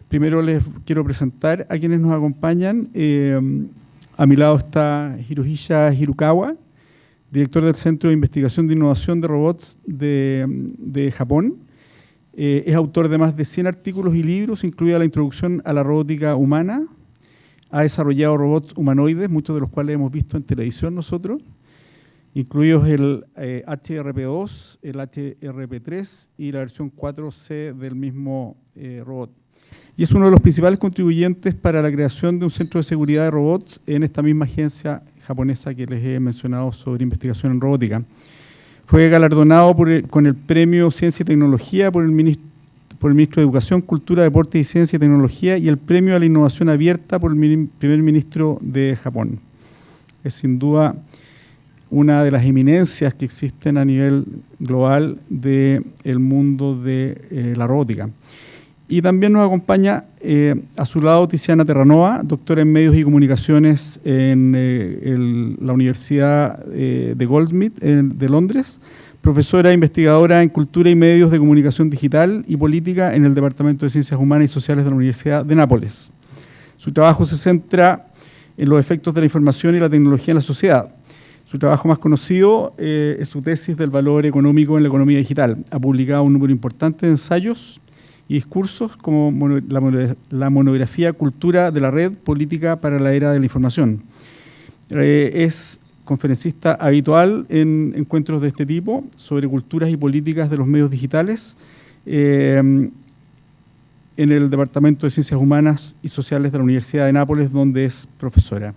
Primero les quiero presentar a quienes nos acompañan. A mi lado está Hirohisa Hirukawa, director del Centro de Investigación de Innovación de Robots de Japón. Es autor de más de 100 artículos y libros, incluida la introducción a la robótica humana. Ha desarrollado robots humanoides, muchos de los cuales hemos visto en televisión nosotros, incluidos el HRP2, el HRP3 y la versión 4C del mismo robot. Y es uno de los principales contribuyentes para la creación de un centro de seguridad de robots en esta misma agencia japonesa que les he mencionado sobre investigación en robótica. Fue galardonado con el premio Ciencia y Tecnología por el Ministro de Educación, Cultura, Deporte y Ciencia y Tecnología y el premio a la Innovación Abierta por el Primer Ministro de Japón. Es sin duda una de las eminencias que existen a nivel global del mundo de la robótica. Y también nos acompaña a su lado Tiziana Terranova, doctora en Medios y Comunicaciones en la Universidad de Goldsmith de Londres, profesora e investigadora en Cultura y Medios de Comunicación Digital y Política en el Departamento de Ciencias Humanas y Sociales de la Universidad de Nápoles. Su trabajo se centra en los efectos de la información y la tecnología en la sociedad. Su trabajo más conocido es su tesis del valor económico en la economía digital. Ha publicado un número importante de ensayos y discursos como la monografía Cultura de la Red, Política para la Era de la Información. Es conferencista habitual en encuentros de este tipo sobre culturas y políticas de los medios digitales en el Departamento de Ciencias Humanas y Sociales de la Universidad de Nápoles, donde es profesora.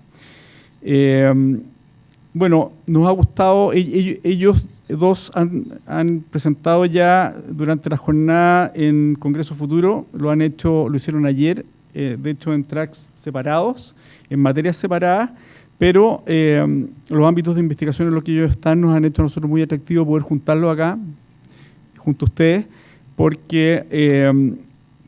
Bueno, nos ha gustado, ellos dos han presentado ya durante la jornada en Congreso Futuro, lo hicieron ayer, de hecho en tracks separados, en materias separadas, pero los ámbitos de investigación en los que ellos están nos han hecho a nosotros muy atractivo poder juntarlos acá, junto a ustedes, porque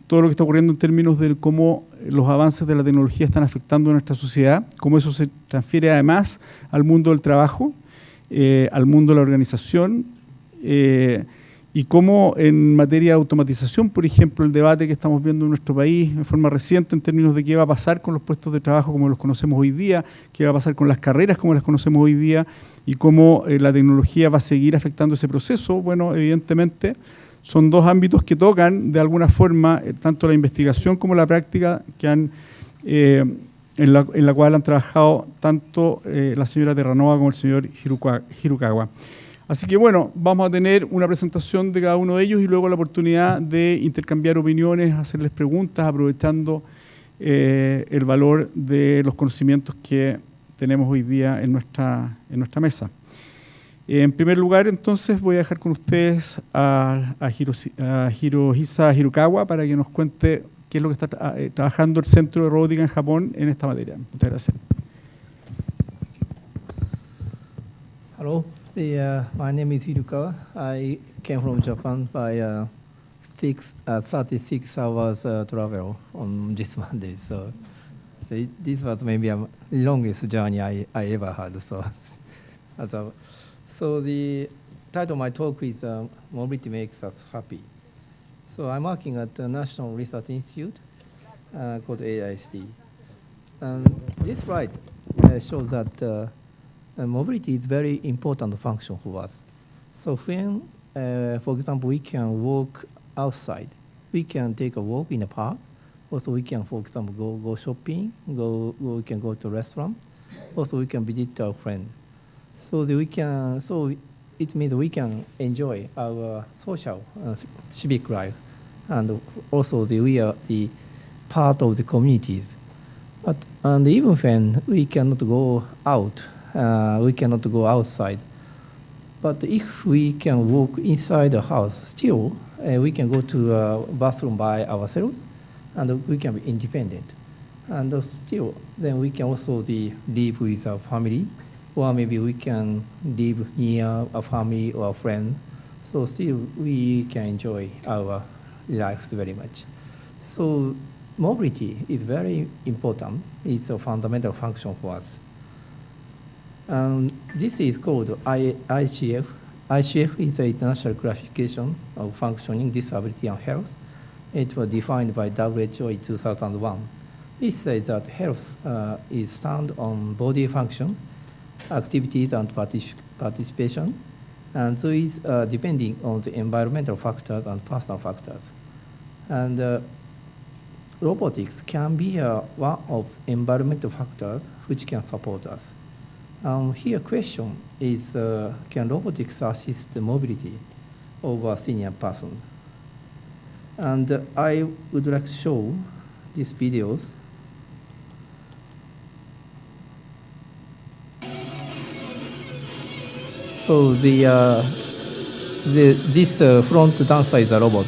todo lo que está ocurriendo en términos de cómo los avances de la tecnología están afectando a nuestra sociedad, cómo eso se transfiere además al mundo del trabajo, al mundo de la organización, y cómo en materia de automatización, por ejemplo, el debate que estamos viendo en nuestro país en forma reciente en términos de qué va a pasar con los puestos de trabajo como los conocemos hoy día, qué va a pasar con las carreras como las conocemos hoy día y cómo la tecnología va a seguir afectando ese proceso. Bueno, evidentemente son dos ámbitos que tocan de alguna forma tanto la investigación como la práctica que han en la cual han trabajado tanto la señora Terranova como el señor Hirukawa. Así que bueno, vamos a tener una presentación de cada uno de ellos y luego la oportunidad de intercambiar opiniones, hacerles preguntas, aprovechando el valor de los conocimientos que tenemos hoy día en nuestra mesa. En primer lugar, entonces, voy a dejar con ustedes a Hirohisa Hirukawa para que nos cuente qué es lo que está trabajando el Centro de Robótica en Japón en esta materia. Muchas gracias. Hello, my name is Hirukawa. I came from Japan by 36 hours travel on this Monday. So this was maybe the longest journey I ever had. So the title of my talk is Mobility Makes Us Happy. So I'm working at the National Research Institute called AIST. This slide shows that mobility is very important function for us. So when, for example, we can walk outside, we can take a walk in a park. Also, we can, for example, go shopping. We can go to a restaurant. Also, we can visit our friend. So it means we can enjoy our social civic life, and also we are the part of the communities. And even when we cannot go out, we cannot go outside. But if we can walk inside the house, still we can go to a bathroom by ourselves, and we can be independent. And still, then we can also live with our family, or maybe we can live near a family or a friend. So still, we can enjoy our lives very much. So mobility is very important. It's a fundamental function for us. This is called ICF. ICF is an international classification of functioning, disability, and health. It was defined by WHO in 2001. It says that health is found on body function, activities, and participation, and so is depending on the environmental factors and personal factors. And robotics can be one of environmental factors which can support us. Here question is, can robotics assist the mobility of a senior person? And I would like to show these videos. So this front dancer is a robot.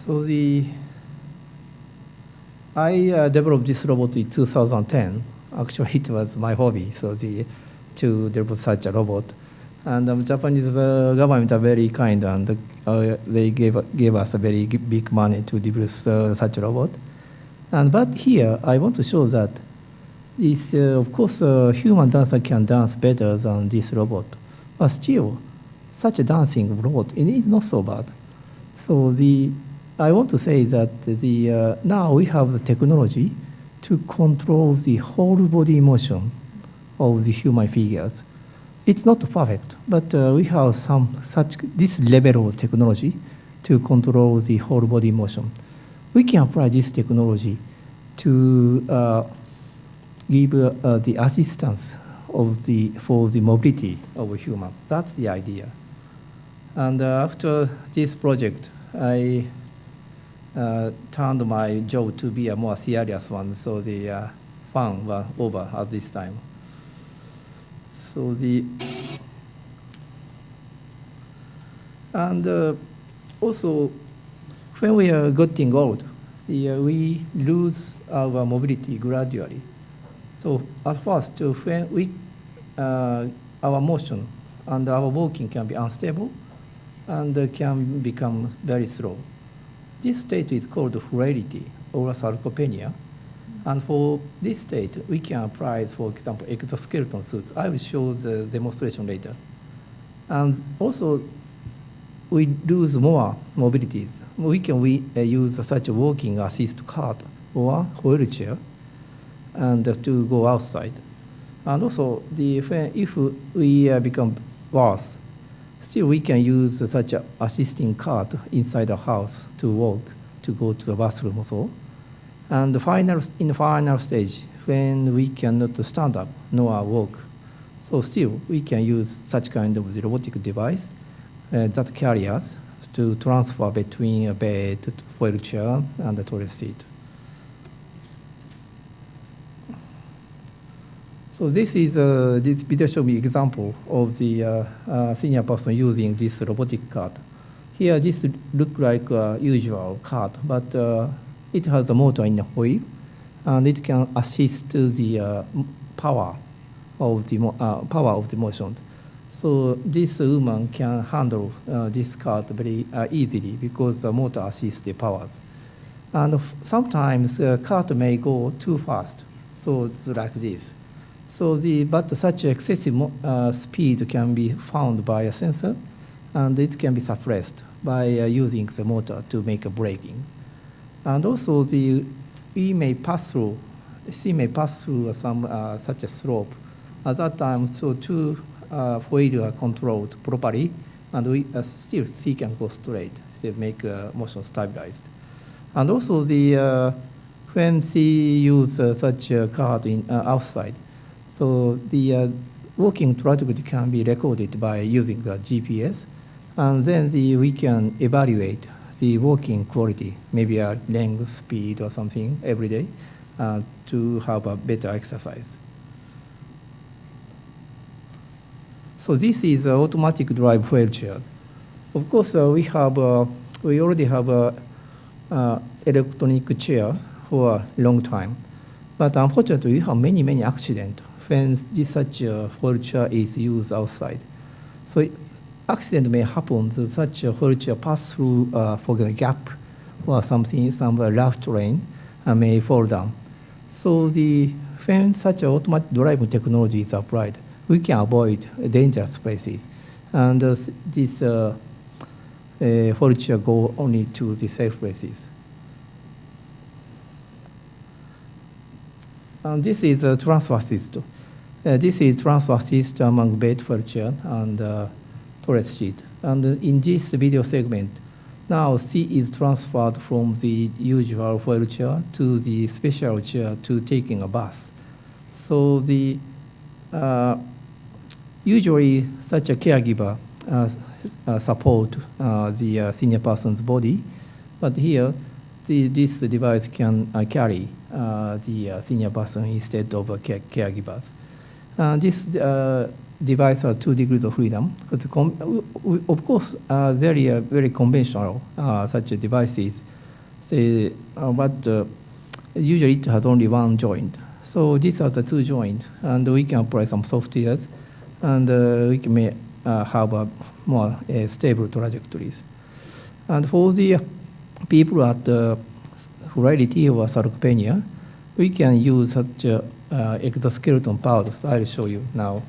So I developed this robot in 2010. Actually, it was my hobby, so to develop such a robot. And Japanese government are very kind, and they gave us a very big money to develop such a robot. But here, I want to show that this, of course, human dancer can dance better than this robot. But still, such a dancing robot, it is not so bad. So I want to say that now we have the technology to control the whole body motion of the human figures. It's not perfect, but we have this level of technology to control the whole body motion. We can apply this technology to give the assistance for the mobility of humans. That's the idea. And after this project, I turned my job to be a more serious one, so the fun was over at this time. So also, when we are getting old, we lose our mobility gradually. So at first, when our motion and our walking can be unstable and can become very slow. This state is called frailty or sarcopenia. And for this state, we can apply, for example, exoskeleton suits. I will show the demonstration later. And also, we lose more mobilities. We can use such a walking assist cart or wheelchair and to go outside. And also, if we become worse, still we can use such an assisting cart inside a house to walk, to go to a bathroom also. And in the final stage, when we cannot stand up nor walk, so still we can use such kind of robotic device that carry us to transfer between a bed, wheelchair, and a toilet seat. So this video shows me example of the senior person using this robotic cart. Here, this looks like a usual cart, but it has a motor in the wheel, and it can assist the power of the motion. So this woman can handle this cart very easily because the motor assists the powers. And sometimes the cart may go too fast, so it's like this. So but such excessive speed can be found by a sensor, and it can be suppressed by using the motor to make a braking. And also, she may pass through some such a slope. At that time, so two wheels are controlled properly, and still she can go straight, still make motion stabilized. And also, when she use such a card in outside, so the walking trajectory can be recorded by using the GPS, and then we can evaluate the walking quality, maybe a length, speed, or something every day to have a better exercise. So this is an automatic drive wheelchair. Of course, we already have a electronic chair for a long time, but unfortunately, we have many accidents when such a wheelchair is used outside. So accident may happen that such a wheelchair pass through for a gap or something, some rough terrain, and may fall down. So when such automatic driving technology is applied, we can avoid dangerous places. And this wheelchair go only to the safe places. And this is a transfer system. This is transfer system among bed wheelchair and toilet seat. And in this video segment, now C is transferred from the usual wheelchair to the special chair to taking a bath. So usually such a caregiver support the senior person's body, but here this device can carry the senior person instead of a caregiver. This device has 2 degrees of freedom. Of course, very conventional such devices, but usually it has only 1 joint. So these are the 2 joints, and we can apply some softwares, and we may have a more stable trajectories. And for the people at frailty or sarcopenia, we can use such exoskeleton parts. I'll show you now.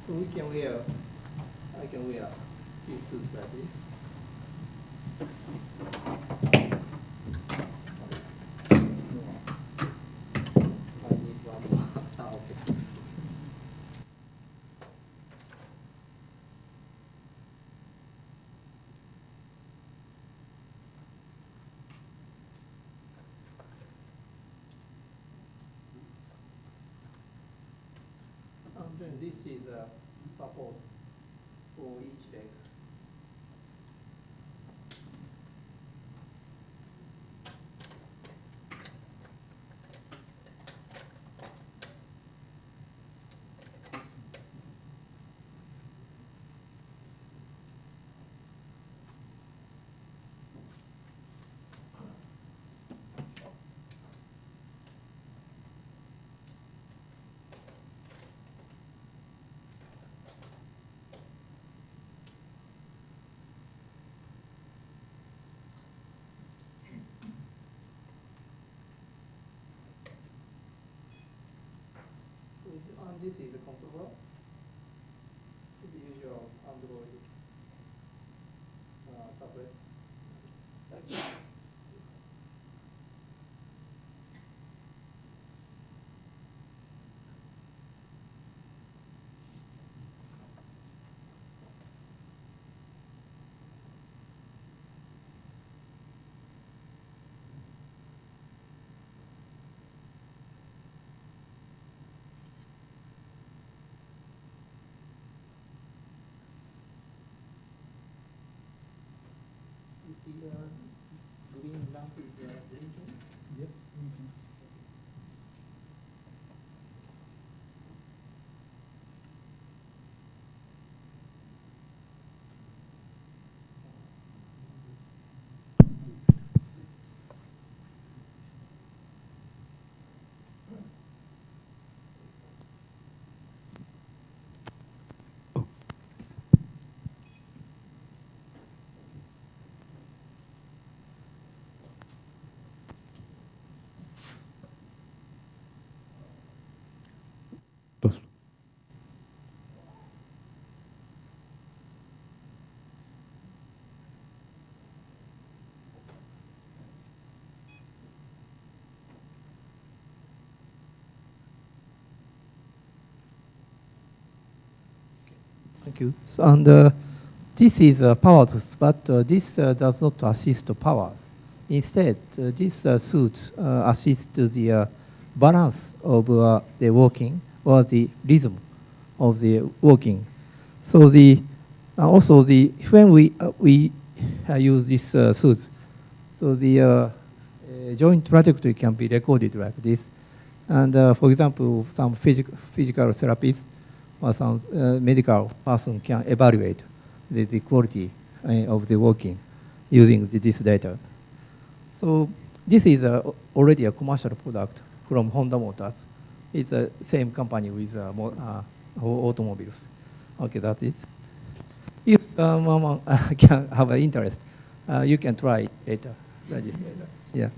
So I can wear these suits like this. I need one more. Okay. And then this is support for each leg. And this is the controller, the usual Android tablet. You see the green lamp is blinking? Yes. Thank you. So, and this is powers, but this does not assist the powers. Instead, this suit assists the balance of the walking or the rhythm of the walking. So the also the when we use this suit, so the joint trajectory can be recorded like this. And for example, some physical therapist or some medical person can evaluate the quality of the walking using this data. So this is already a commercial product from Honda Motors. It's the same company with automobiles. Okay, that's it. If someone can have an interest, you can try it later. Yeah.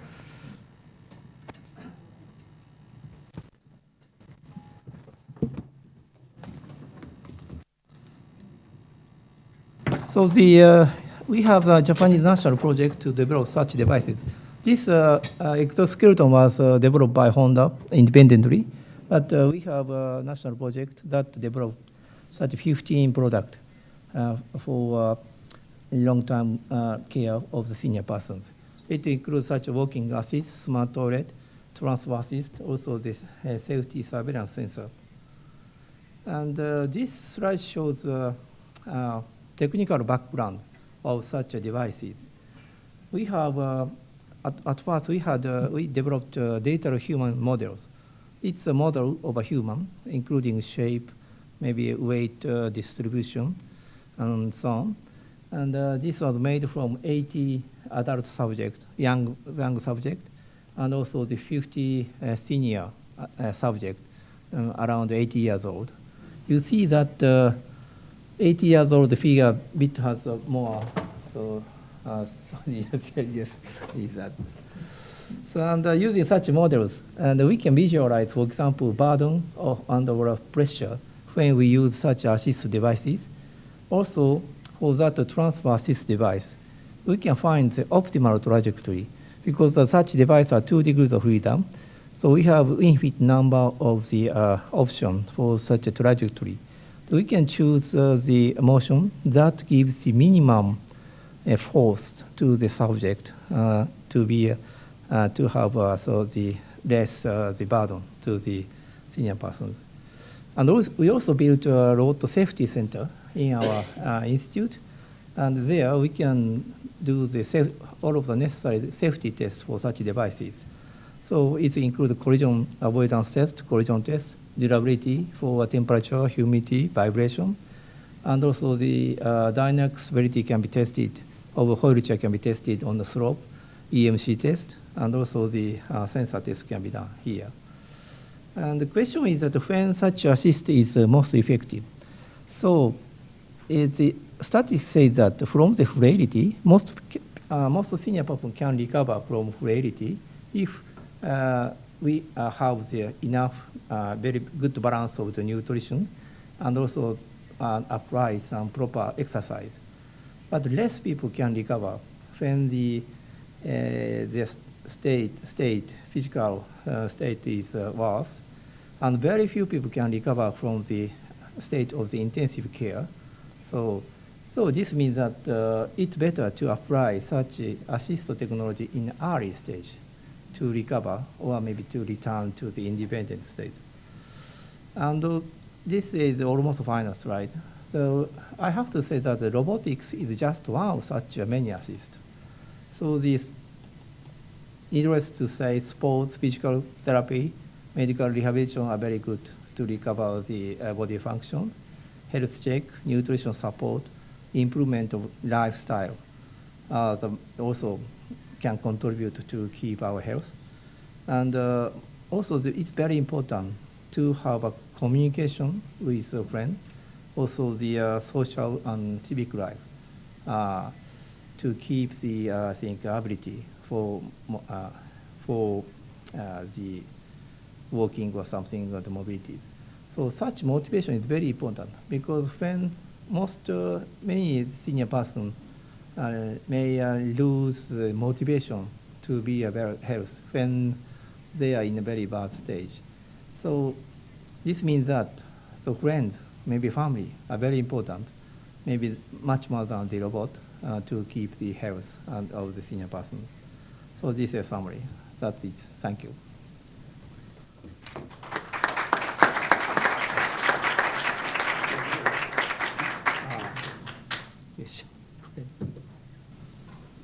So we have a Japanese national project to develop such devices. This exoskeleton was developed by Honda independently, but we have a national project that developed such 15 products for long-term care of the senior persons. It includes such walking assist, smart toilet, transfer assist, also this safety surveillance sensor. And this slide shows technical background of such devices. We have, at first we developed data human models. It's a model of a human, including shape, maybe weight distribution, and so on. And this was made from 80 adult subjects, young subject, and also the 50 senior subject, around 80 years old. You see that 80 years old figure bit has more, so yes, is that. So and using such models, and we can visualize, for example, burden or pressure when we use such assist devices. Also, for that transfer assist device, we can find the optimal trajectory because such devices are 2 degrees of freedom. So we have infinite number of the options for such a trajectory. We can choose the motion that gives the minimum force to the subject to be to have so the less the burden to the senior persons. And we also built a road safety center in our institute, and there we can do the all of the necessary safety tests for such devices. So it includes collision avoidance test, collision test, durability for temperature, humidity, vibration, and also the dynamic stability can be tested, or wheelchair can be tested on the slope, EMC test, and also the sensor test can be done here. And the question is that when such assist is most effective. So the statistics say that from the frailty, most senior people can recover from frailty if we have the enough very good balance of the nutrition and also apply some proper exercise. But less people can recover when the physical state is worse, and very few people can recover from the state of the intensive care. So this means that it's better to apply such assist technology in early stage to recover or maybe to return to the independent state. And this is almost final slide. So I have to say that the robotics is just one of such many assists. So this, needless to say, sports, physical therapy, medical rehabilitation are very good to recover the body function, health check, nutrition support, improvement of lifestyle. Also can contribute to keep our health. And also it's very important to have a communication with a friend, also the social and civic life to keep the I think ability for the walking or something or the mobility. So such motivation is very important because when many senior person may lose the motivation to be a very health when they are in a very bad stage. So this means that friends maybe family are very important, maybe much more than the robot to keep the health of the senior person. So this is a summary. That's it. Thank you.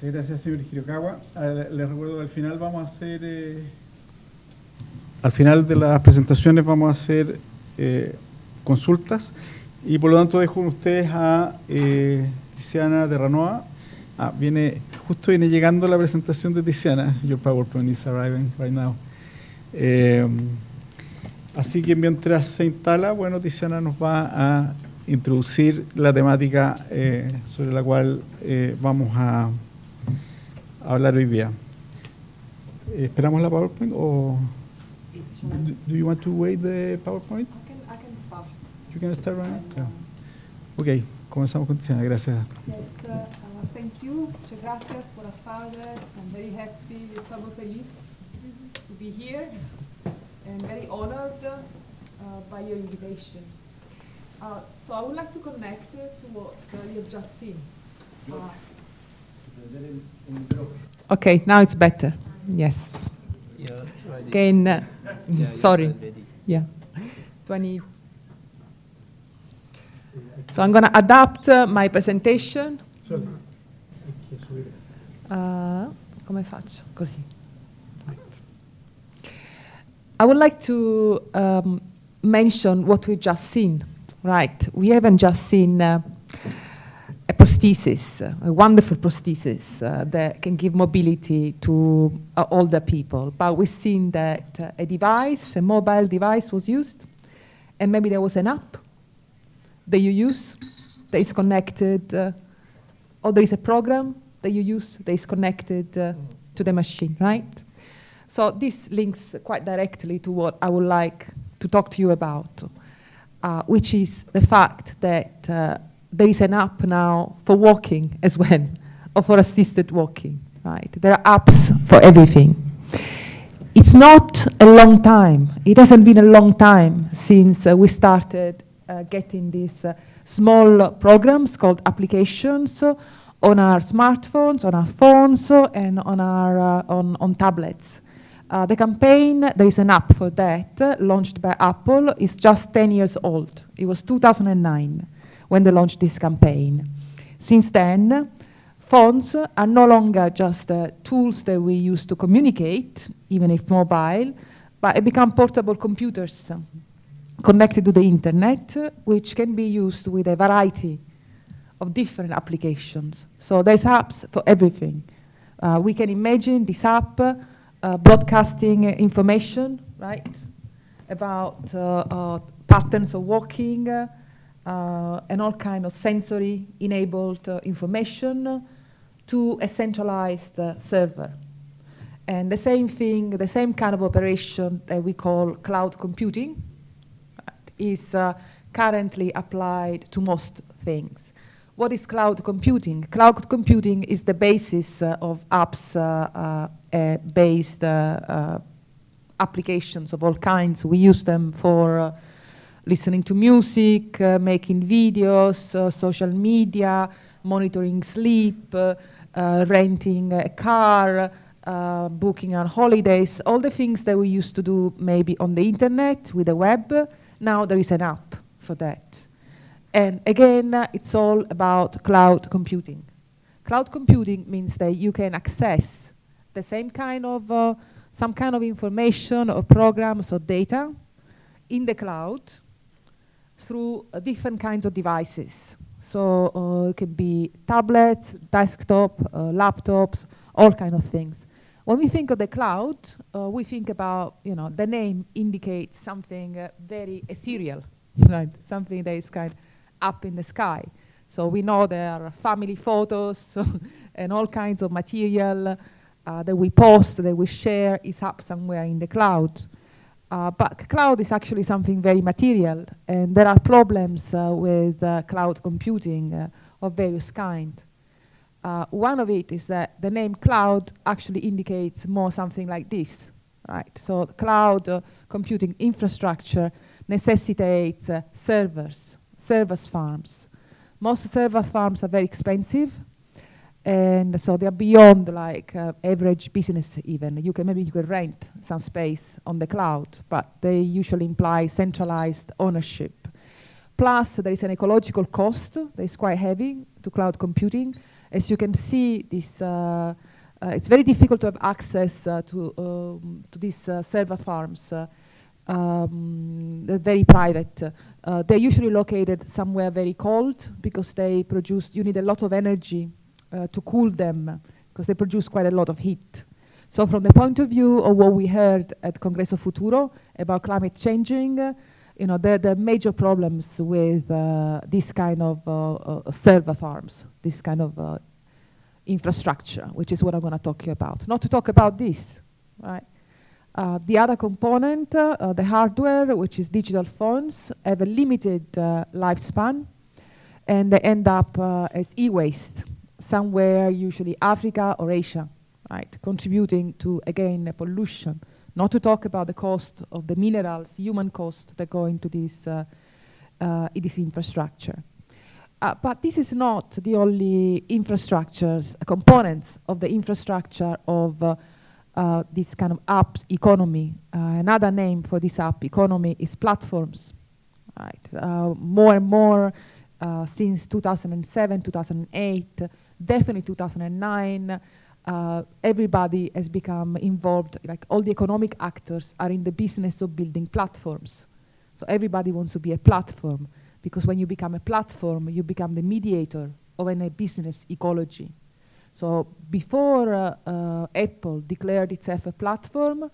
Gracias, señor Hirokawa. Les recuerdo que al final vamos a hacer, al final de las presentaciones vamos a hacer consultas y por lo tanto dejo con ustedes a Tiziana Terranova. Justo viene llegando la presentación de Tiziana. Your PowerPoint is arriving right now. Así que mientras se instala, bueno, Tiziana nos va a introducir la temática sobre la cual vamos a hablar hoy día. ¿Esperamos la PowerPoint o do you want to wait the PowerPoint? I can start. You can start right now? Yeah. Ok, comenzamos con Tiziana, gracias. Yes, thank you. Muchas gracias, buenas tardes. I'm very happy, estamos feliz to be here and very honored by your invitation. So I would like to connect to what you've just seen. Okay, now it's better. Yes. Yeah, it's ready. Again, Yeah, sorry. it's ready. Yeah. 20. So I'm going to adapt my presentation. Come faccio? Così. Right. I would like to mention what we've just seen. Right. We haven't just seen a prosthesis, a wonderful prosthesis that can give mobility to older people. But we've seen that a device, a mobile device was used, and maybe there was an app that you use that is connected, or there is a program that you use that is connected to the machine, right? So this links quite directly to what I would like to talk to you about, which is the fact that there is an app now for walking as well, or for assisted walking, right? There are apps for everything. It's not a long time. It hasn't been a long time since we started getting these small programs called applications on our smartphones, on our phones, and on our on tablets. The campaign, there is an app for that, launched by Apple, is just 10 years old. It was 2009 when they launched this campaign. Since then, phones are no longer just tools that we use to communicate, even if mobile, but they become portable computers connected to the internet, which can be used with a variety of different applications. So there's apps for everything. We can imagine this app broadcasting information, right, about patterns of walking and all kind of sensory-enabled information to a centralized server. And the same thing, the same kind of operation that we call cloud computing is currently applied to most things. What is cloud computing? Cloud computing is the basis of apps-based applications of all kinds. We use them for listening to music, making videos, social media, monitoring sleep, renting a car, booking our holidays, all the things that we used to do maybe on the internet with the web. Now there is an app for that. And again, it's all about cloud computing. Cloud computing means that you can access the same kind of, some kind of information or programs or data in the cloud through different kinds of devices. So it can be tablets, desktop, laptops, all kinds of things. When we think of the cloud, we think about, the name indicates something very ethereal, right? Something that is kind of up in the sky. So we know there are family photos and all kinds of material that we post, that we share, is up somewhere in the cloud. But cloud is actually something very material, and there are problems with cloud computing of various kinds. One of it is that the name cloud actually indicates more something like this, right? So cloud computing infrastructure necessitates servers, servers farms. Most server farms are very expensive, and so they're beyond like average business even. Maybe you could rent some space on the cloud, but they usually imply centralized ownership. Plus, there is an ecological cost that is quite heavy to cloud computing. As you can see, this it's very difficult to have access to these server farms. They're very private. They're usually located somewhere very cold because you need a lot of energy to cool them because they produce quite a lot of heat. So from the point of view of what we heard at Congreso Futuro about climate changing, there are major problems with this kind of server farms, this kind of infrastructure, which is what I'm going to talk to you about. Not to talk about this, right? The other component, the hardware, which is digital phones, have a limited lifespan, and they end up as e-waste, somewhere usually Africa or Asia, right? Contributing to, again, pollution. Not to talk about the cost of the minerals, human cost that go into this infrastructure. But this is not the only components of the infrastructure of this kind of app economy. Another name for this app economy is platforms. Right? More and more since 2007, 2008, definitely 2009, everybody has become involved, like all the economic actors are in the business of building platforms. So everybody wants to be a platform, because when you become a platform, you become the mediator of a business ecology. So before Apple declared itself a platform,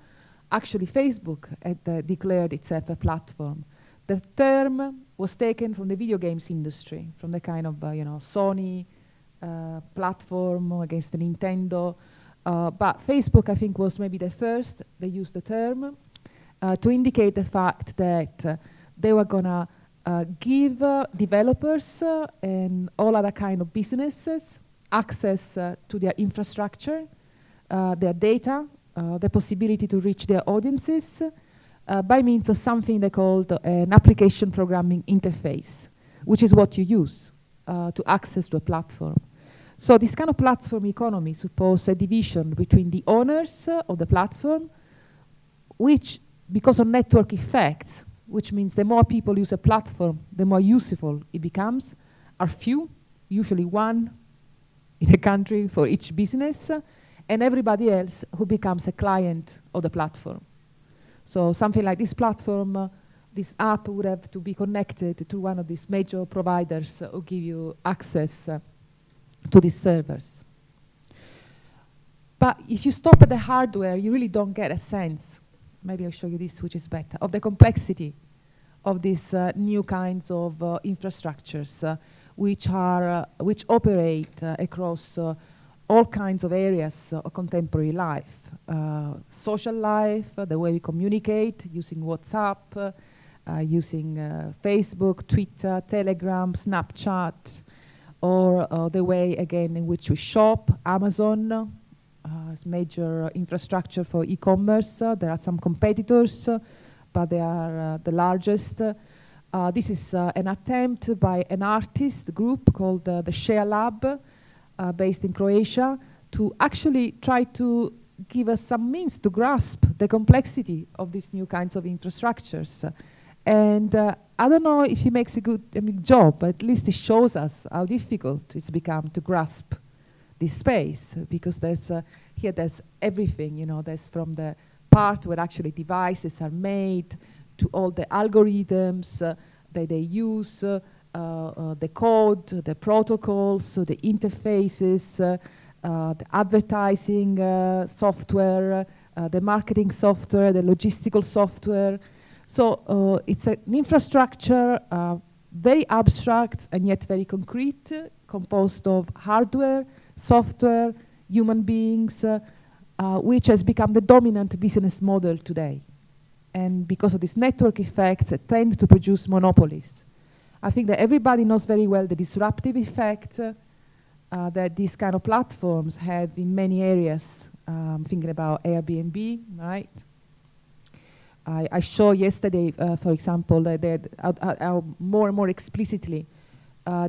actually Facebook had declared itself a platform. The term was taken from the video games industry, from the kind of Sony platform against the Nintendo. But Facebook, I think, was maybe the first. They used the term to indicate the fact that they were going to give developers and all other kind of businesses access to their infrastructure, their data, the possibility to reach their audiences by means of something they called an application programming interface, which is what you use to access to a platform. So this kind of platform economy supposes a division between the owners of the platform, which, because of network effects, which means the more people use a platform, the more useful it becomes, are few, usually one in a country for each business, and everybody else who becomes a client of the platform. So something like this platform, this app would have to be connected to one of these major providers who give you access to these servers. But if you stop at the hardware, you really don't get a sense, maybe I'll show you this, which is better, of the complexity of these new kinds of infrastructures which operate across all kinds of areas of contemporary life. Social life, the way we communicate using WhatsApp, using Facebook, Twitter, Telegram, Snapchat, or the way, again, in which we shop. Amazon is major infrastructure for e-commerce. There are some competitors, but they are the largest. This is an attempt by an artist group called the Share Lab, based in Croatia, to actually try to give us some means to grasp the complexity of these new kinds of infrastructures. And I don't know if he makes a good job, but at least it shows us how difficult it's become to grasp this space, because here there's everything, there's from the part where actually devices are made to all the algorithms that they use, the code, the protocols, the interfaces, the advertising software, the marketing software, the logistical software. So it's an infrastructure, very abstract and yet very concrete, composed of hardware, software, human beings, which has become the dominant business model today. And because of these network effects, it tend to produce monopolies. I think that everybody knows very well the disruptive effect that these kind of platforms have in many areas. I'm thinking about Airbnb, right? I showed yesterday, for example, that more and more explicitly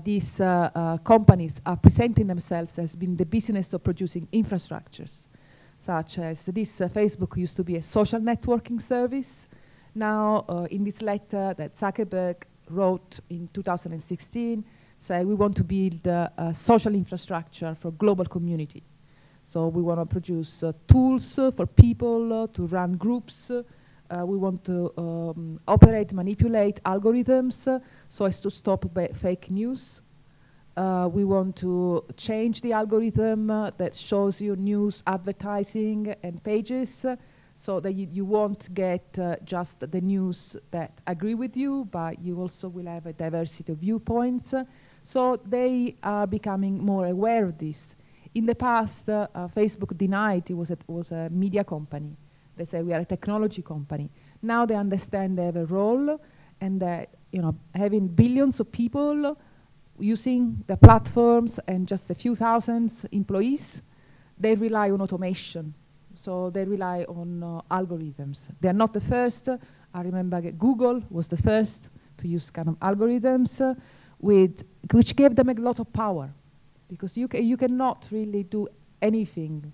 these companies are presenting themselves as being the business of producing infrastructures, such as this Facebook used to be a social networking service. Now, in this letter that Zuckerberg wrote in 2016, say we want to build a social infrastructure for global community. So we want to produce tools for people to run groups. We want to operate, manipulate algorithms so as to stop fake news. We want to change the algorithm that shows you news, advertising, and pages so that you won't get just the news that agree with you, but you also will have a diversity of viewpoints. So they are becoming more aware of this. In the past, Facebook denied it was a media company. They say we are a technology company. Now they understand they have a role, and that having billions of people using the platforms and just a few thousands employees, they rely on automation. So they rely on algorithms. They are not the first. I remember Google was the first to use kind of algorithms which gave them a lot of power, because you cannot really do anything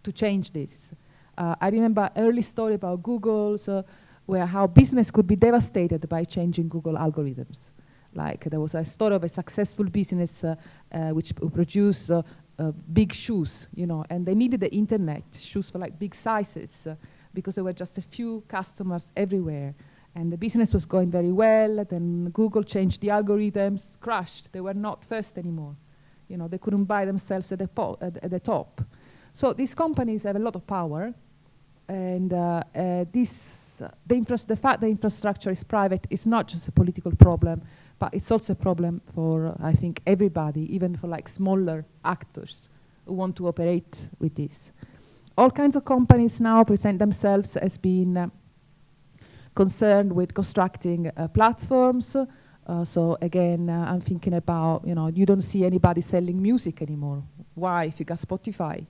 to change this. I remember early story about Google, where how business could be devastated by changing Google algorithms. Like there was a story of a successful business which produced big shoes, and they needed the internet, shoes for like big sizes, because there were just a few customers everywhere. And the business was going very well, then Google changed the algorithms, crashed. They were not first anymore. They couldn't buy themselves at the top. So these companies have a lot of power, and the fact that infrastructure is private is not just a political problem, but it's also a problem for, I think, everybody, even for like smaller actors who want to operate with this. All kinds of companies now present themselves as being concerned with constructing platforms. So again, I'm thinking about, you don't see anybody selling music anymore. Why? If you got Spotify.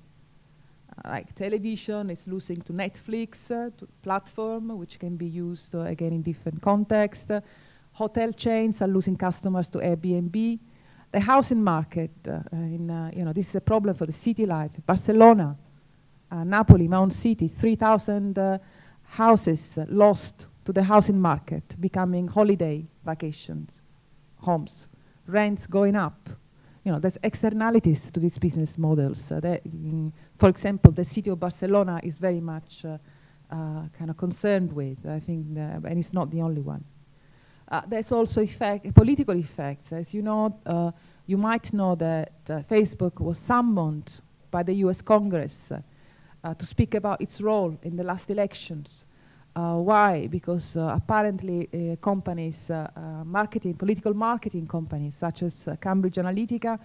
Like television is losing to Netflix, to platform, which can be used again in different contexts. Hotel chains are losing customers to Airbnb. The housing market, this is a problem for the city life. Barcelona, Napoli, my own city, 3,000 houses lost to the housing market, becoming holiday vacations, homes, rents going up. There's externalities to these business models. For example, the city of Barcelona is very much kind of concerned with, I think, and it's not the only one. There's also political effects. As you know, you might know that Facebook was summoned by the US Congress to speak about its role in the last elections. Why? Because apparently companies, political marketing companies, such as Cambridge Analytica,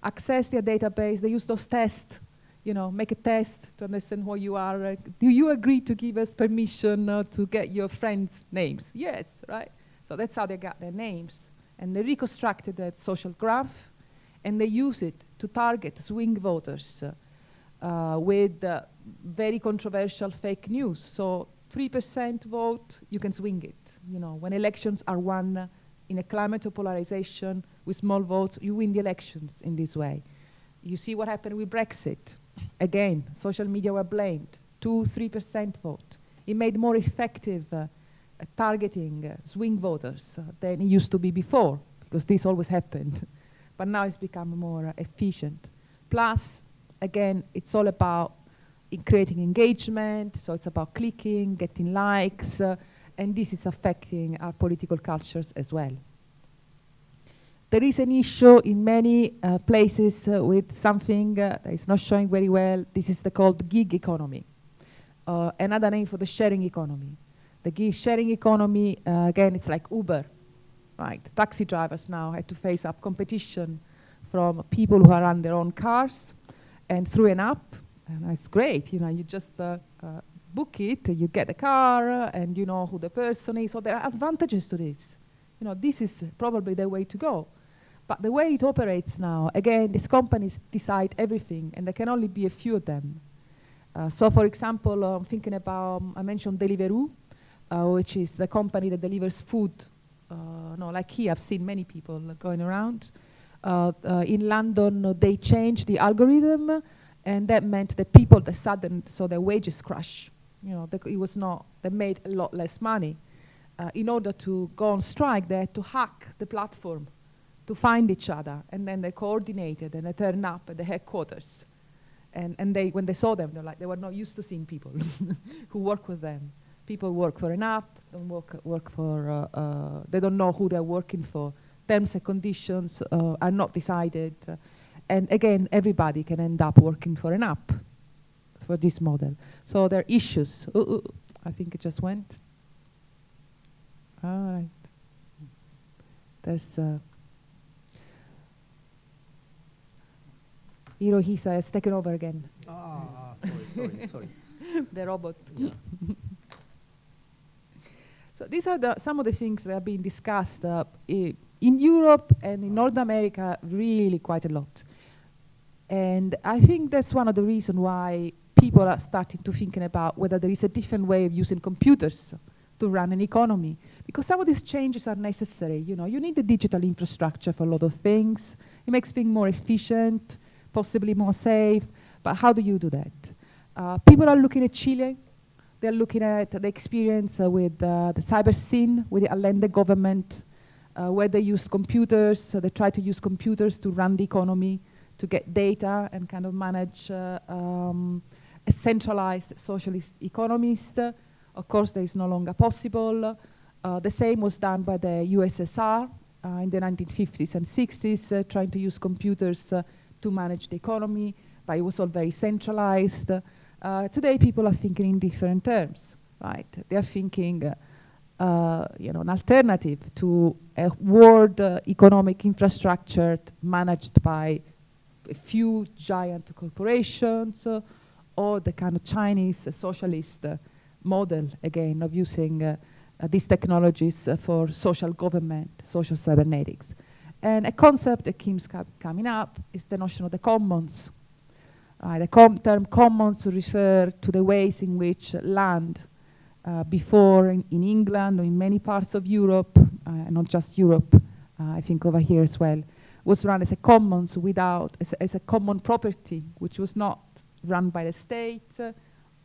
access their database. They use those tests, make a test to understand who you are. Do you agree to give us permission to get your friends' names? Yes, right? So that's how they got their names. And they reconstructed that social graph, and they use it to target swing voters with very controversial fake news. So 3% vote, you can swing it. When elections are won in a climate of polarization with small votes, you win the elections in this way. You see what happened with Brexit. Again, social media were blamed. 2-3% vote. It made more effective targeting swing voters than it used to be before, because this always happened. But now it's become more efficient. Plus, again, it's all about creating engagement, so it's about clicking, getting likes, and this is affecting our political cultures as well. There is an issue in many places with something that is not showing very well. This is the called gig economy, another name for the sharing economy. The gig sharing economy, again, it's like Uber, right? Taxi drivers now had to face up competition from people who run their own cars, and through an app. And it's great, you just book it, you get the car, and you know who the person is. So there are advantages to this. This is probably the way to go. But the way it operates now, again, these companies decide everything, and there can only be a few of them. So for example, I'm thinking about, I mentioned Deliveroo. which is the company that delivers food. Like here, I've seen many people going around. In London, they changed the algorithm, and that meant that people that saw their wages crash. It was not, they made a lot less money. In order to go on strike, they had to hack the platform to find each other, and then they coordinated and they turned up at the headquarters. And when they saw them, they were not used to seeing people who work with them. People work for an app, don't work for, they don't know who they're working for. Terms and conditions are not decided. And again, everybody can end up working for an app for this model. So there are issues. I think it just went. All right. There's Hirohisa has taken over again. Sorry. The robot. Yeah. So these are some of the things that are being discussed in Europe and in North America really quite a lot. And I think that's one of the reasons why people are starting to thinking about whether there is a different way of using computers to run an economy. Because some of these changes are necessary. You need the digital infrastructure for a lot of things. It makes things more efficient, possibly more safe. But how do you do that? People are looking at Chile. They're looking at the experience with the cyber scene, with the Allende government, where they use computers. They try to use computers to run the economy, to get data and kind of manage a centralized socialist economist. Of course, that is no longer possible. The same was done by the USSR in the 1950s and 60s, trying to use computers to manage the economy, but it was all very centralized. Today, people are thinking in different terms, right? They are thinking, an alternative to a world economic infrastructure managed by a few giant corporations, or the kind of Chinese socialist model, again, of using these technologies for social government, social cybernetics. And a concept that keeps coming up is the notion of the commons. The term commons refer to the ways in which land, before in England or in many parts of Europe, and not just Europe, I think over here as well, was run as a commons as a common property, which was not run by the state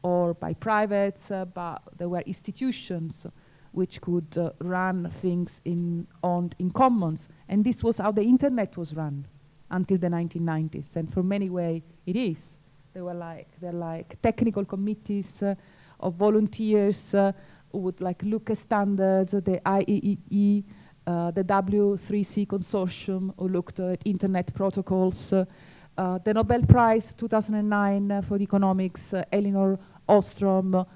or by privates, but there were institutions which could run things in commons. And this was how the internet was run until the 1990s. And for many ways, it is. They're like technical committees of volunteers who would look at standards, the IEEE, the W3C consortium who looked at internet protocols. The Nobel Prize 2009 for economics, Elinor Ostrom,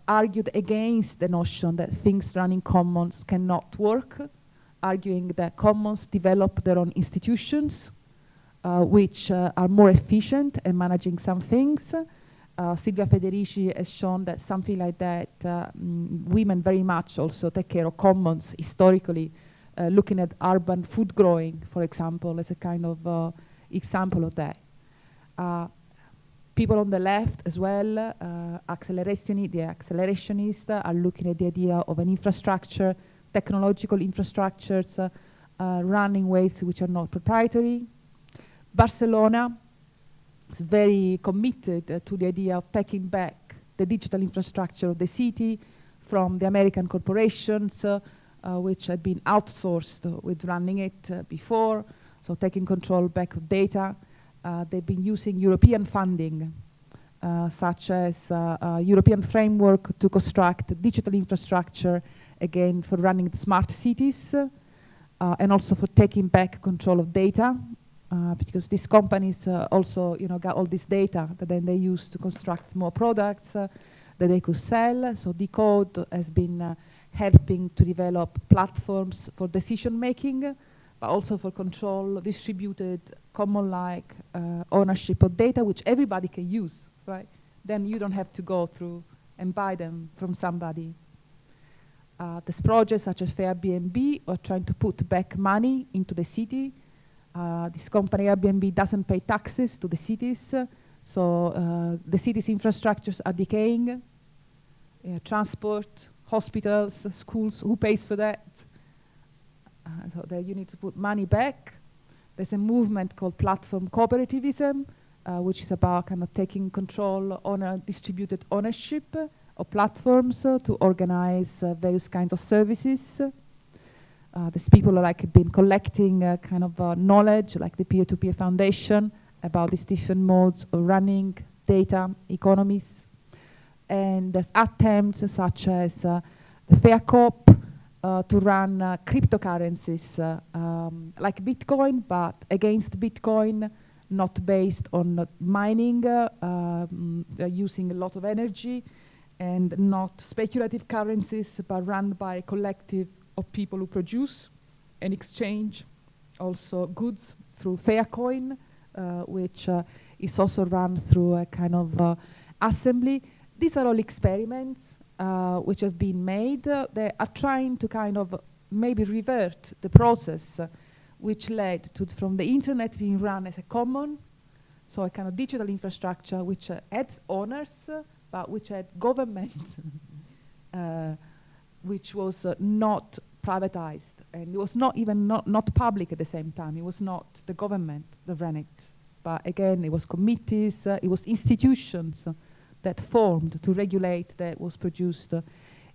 argued against the notion that things run in commons cannot work, arguing that commons develop their own institutions, which are more efficient at managing some things. Silvia Federici has shown that something like that, women very much also take care of commons historically, looking at urban food growing, for example, as a kind of example of that. People on the left as well, the accelerationists are looking at the idea of an infrastructure, technological infrastructures run in ways which are not proprietary. Barcelona is very committed to the idea of taking back the digital infrastructure of the city from the American corporations, which had been outsourced with running it before, so taking control back of data. They've been using European funding, such as European framework to construct digital infrastructure, again, for running smart cities, and also for taking back control of data, because these companies also got all this data that then they use to construct more products that they could sell. So Decode has been helping to develop platforms for decision making, but also for control, distributed, common-like ownership of data, which everybody can use, right? Then you don't have to go through and buy them from somebody. There's projects such as Airbnb are trying to put back money into the city. This company, Airbnb, doesn't pay taxes to the cities, so the city's infrastructures are decaying. Transport, hospitals, schools, who pays for that? So there you need to put money back. There's a movement called platform cooperativism, which is about kind of taking control on a distributed ownership of platforms to organize various kinds of services. These people are like been collecting kind of knowledge, like the peer-to-peer foundation, about these different modes of running data economies. And there's attempts such as the FairCop to run cryptocurrencies like Bitcoin, but against Bitcoin, not based on mining, using a lot of energy, and not speculative currencies, but run by a collective of people who produce and exchange also goods through Faircoin, which is also run through a kind of assembly. These are all experiments which have been made. They are trying to kind of maybe revert the process which led to from the internet being run as a common, so a kind of digital infrastructure which had owners, but which had government, which was not privatized, and it was not even not public at the same time. It was not the government that ran it, but again, it was committees, it was institutions that formed to regulate that was produced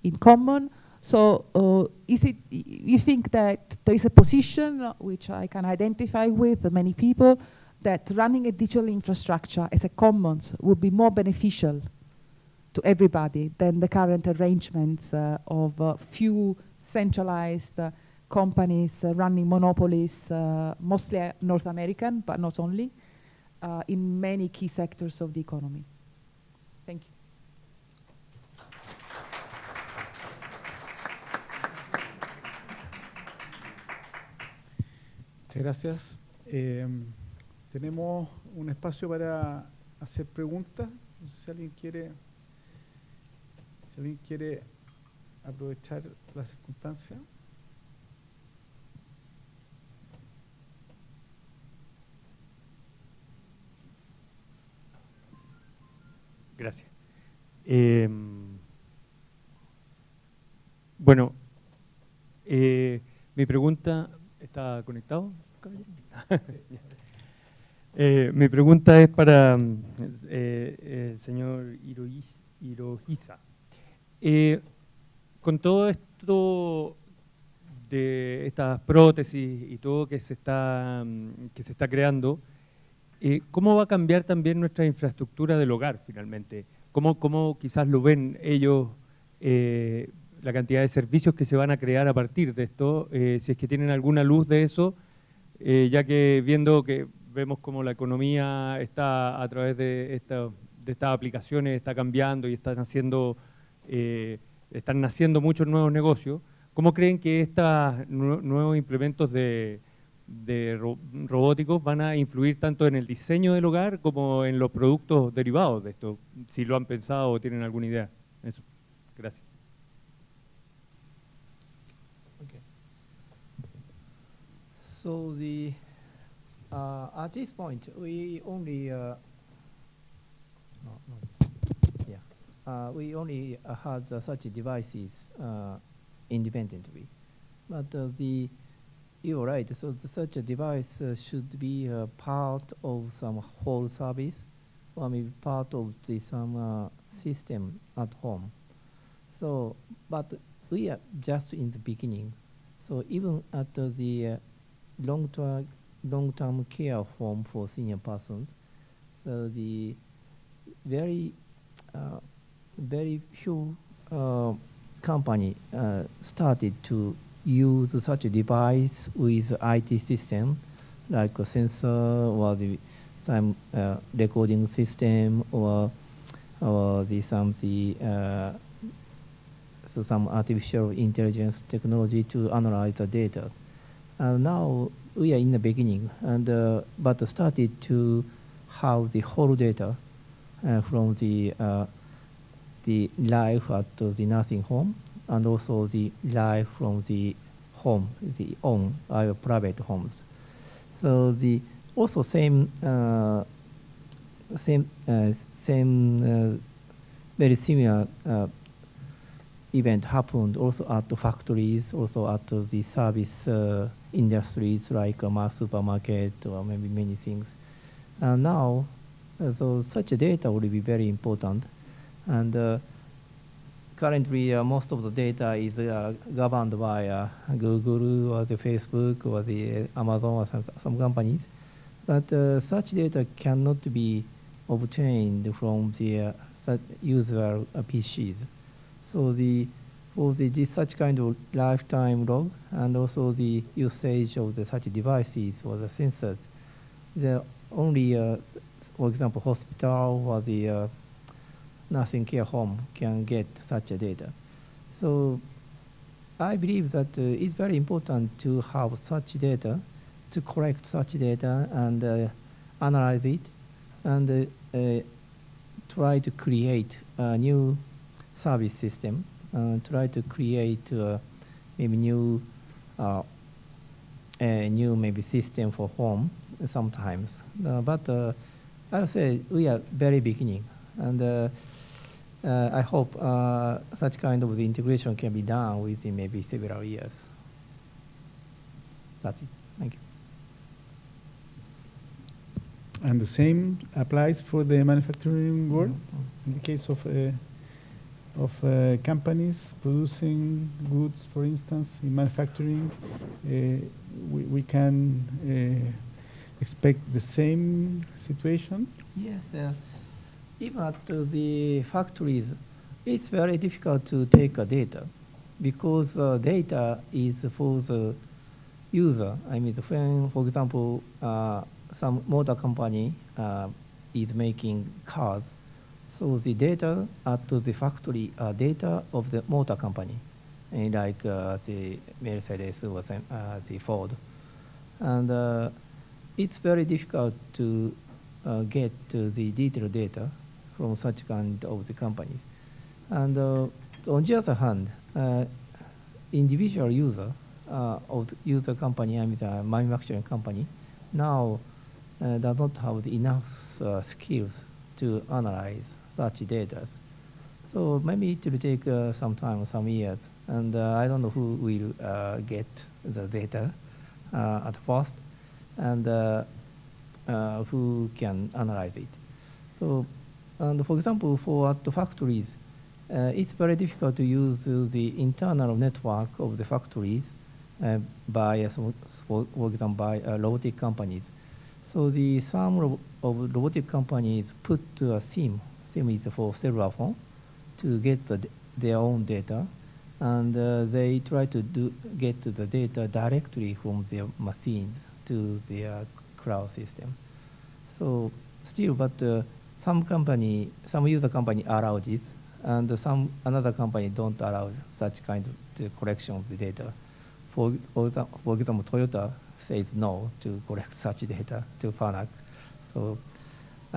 in common. So is it, you think that there is a position which I can identify with many people, that running a digital infrastructure as a commons would be more beneficial to everybody than the current arrangements of few centralized companies running monopolies, mostly North American, but not only, in many key sectors of the economy? Thank you. Muchas gracias. Tenemos un espacio para hacer preguntas. No sé si alguien quiere aprovechar la circunstancia. Gracias. Bueno, mi pregunta, ¿está conectado? Mi pregunta es para el señor Hirohisa. Con todo esto de estas prótesis y todo que se está creando, ¿cómo va a cambiar también nuestra infraestructura del hogar finalmente? ¿Cómo quizás lo ven ellos, la cantidad de servicios que se van a crear a partir de esto? Si es que tienen alguna luz de eso, ya que vemos como la economía está a través de estas aplicaciones, está cambiando y están naciendo muchos nuevos negocios. ¿Cómo creen que estos nuevos implementos de robóticos van a influir tanto en el diseño del hogar como en los productos derivados de esto? Si lo han pensado o tienen alguna idea. Eso. Gracias. Okay. So at this point, we only we only had such devices independently, but you're right. So such a device should be part of some whole service, or maybe part of some system at home. So, but we are just in the beginning. So even at the long-term care home for senior persons, so the very few company started to use such a device with IT system, like a sensor or some recording system or some artificial intelligence technology to analyze the data. Now we are in the beginning, but started to have the whole data from the life at the nursing home, and also the life from the home, our private homes. So also same very similar event happened also at the factories, also at the service industries like a mass supermarket or maybe many things. And now, so such data would be very important. And currently, most of the data is governed by Google or the Facebook or the Amazon or some companies. But such data cannot be obtained from the user PCs. So such kind of lifetime log and also the usage of the such devices or the sensors, the only, for example, hospital or the nursing care home can get such data. So I believe that it's very important to have such data, to collect such data and analyze it, and try to create a new service system, try to create maybe new maybe system for home sometimes. But I would say we are very beginning, and I hope such kind of the integration can be done within maybe several years. That's it. Thank you. And the same applies for the manufacturing world. In the case of companies producing goods, for instance, in manufacturing, we can expect the same situation? Yes, even at the factories, it's very difficult to take data because data is for the user. I mean, when, for example, some motor company is making cars, so the data at the factory are data of the motor company, like the Mercedes or the Ford. And it's very difficult to get the detailed data from such kind of the companies. And on the other hand, individual user of the user company, I mean the manufacturing company, now does not have enough skills to analyze such data. So maybe it will take some time, some years, and I don't know who will get the data at first, and who can analyze it. So, and for example, for at the factories, it's very difficult to use the internal network of the factories by, for example, by robotic companies. So the some of robotic companies put a SIM. SIM is for cellular phone to get their own data, and they try to get the data directly from their machines to their cloud system. So still, but some user company allow this, and another company don't allow such kind of the collection of the data. For example, Toyota says no to collect such data to FANUC. So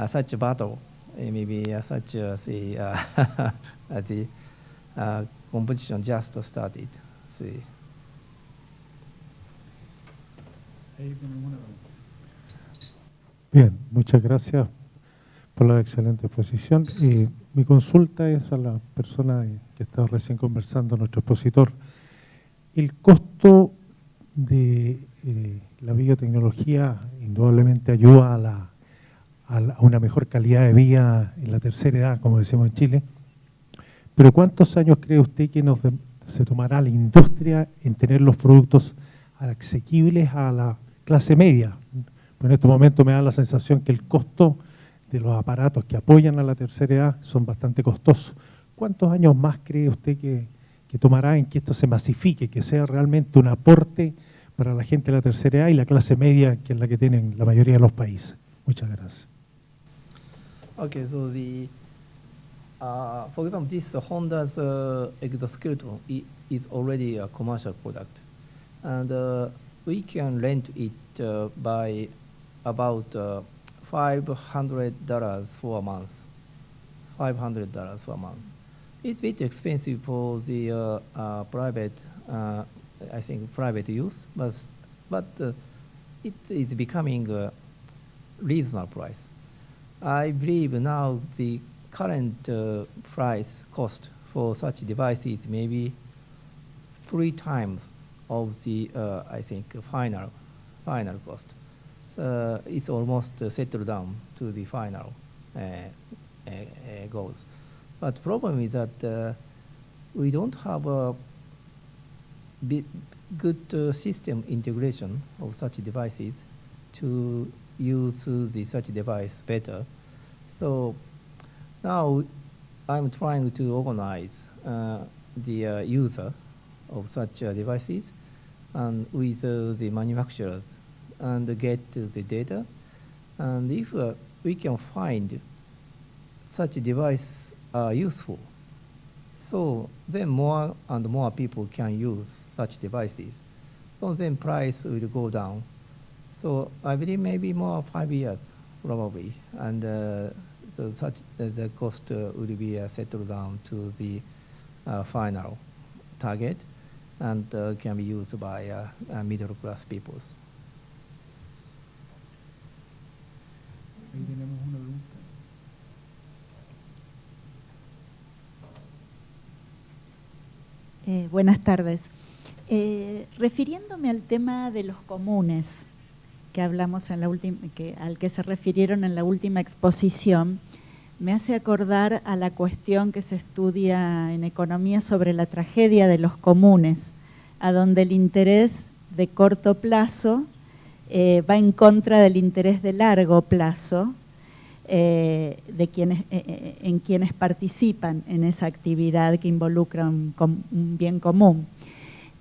such a battle, maybe such the competition just started. See. Bien, muchas gracias por la excelente exposición. Mi consulta es a la persona que estaba recién conversando, nuestro expositor. El costo de la biotecnología indudablemente ayuda a una mejor calidad de vida en la tercera edad, como decimos en Chile. Pero ¿cuántos años cree usted que se tomará la industria en tener los productos asequibles a la clase media? En este momento me da la sensación que el costo de los aparatos que apoyan a la tercera edad son bastante costosos. ¿Cuántos años más cree usted que tomará en que esto se masifique, que sea realmente un aporte para la gente de la tercera edad y la clase media, que es la que tienen la mayoría de los países? Muchas gracias. Okay, so for example, this Honda's exoskeleton is already a commercial product, and we can rent it by about $500 for a month. $500 for a month. It's a bit expensive for the private, I think, private use, but it is becoming a reasonable price. I believe now the current cost for such devices maybe 3 times of the, I think, final cost. It's almost settled down to the final goals. But the problem is that we don't have a good system integration of such devices to use such device better. So now I'm trying to organize the user of such devices and with the manufacturers and get the data. And if we can find such device useful, so then more and more people can use such devices. So then price will go down. So I believe maybe more 5 years probably, and so such the cost will be settled down to the final target, and can be used by middle class peoples. Ahí tenemos una pregunta. Buenas tardes. Refiriéndome al tema de los comunes que hablamos en la al que se refirieron en la última exposición, me hace acordar a la cuestión que se estudia en economía sobre la tragedia de los comunes, a donde el interés de corto plazo va en contra del interés de largo plazo de quienes participan en esa actividad que involucra un bien común.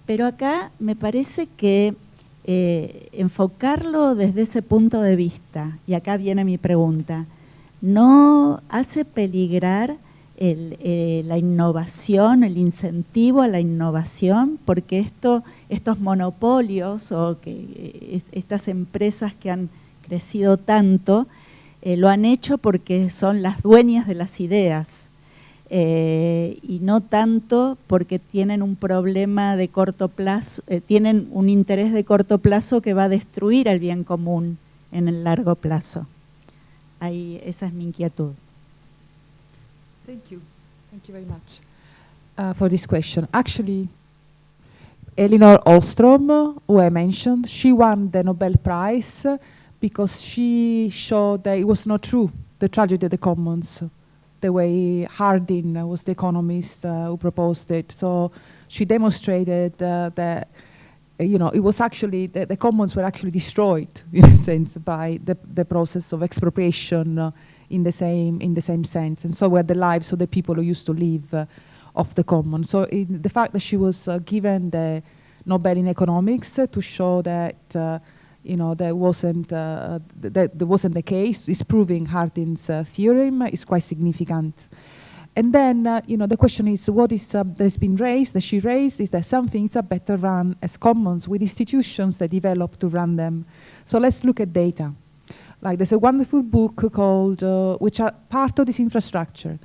Pero acá me parece que enfocarlo desde ese punto de vista, y acá viene mi pregunta, ¿no hace peligrar la innovación, el incentivo a la innovación? Porque estos monopolios o estas empresas que han crecido tanto, lo han hecho porque son las dueñas de las ideas y no tanto porque tienen un problema de corto plazo, tienen un interés de corto plazo que va a destruir el bien común en el largo plazo. Esa es mi inquietud. Thank you very much for this question. Actually, Elinor Ostrom, who I mentioned, she won the Nobel Prize because she showed that it was not true, the tragedy of the commons, the way Harding was the economist who proposed it. So she demonstrated that it was actually, the commons were actually destroyed, in a sense, by the process of expropriation in the same sense. And so were the lives of the people who used to live off the common. So the fact that she was given the Nobel in economics to show that there wasn't the case is proving Harding's theorem is quite significant. And then the question is, what is that's been raised, that she raised, is that some things are better run as commons with institutions that develop to run them. So let's look at data. Like there's a wonderful book called, which are part of this infrastructure.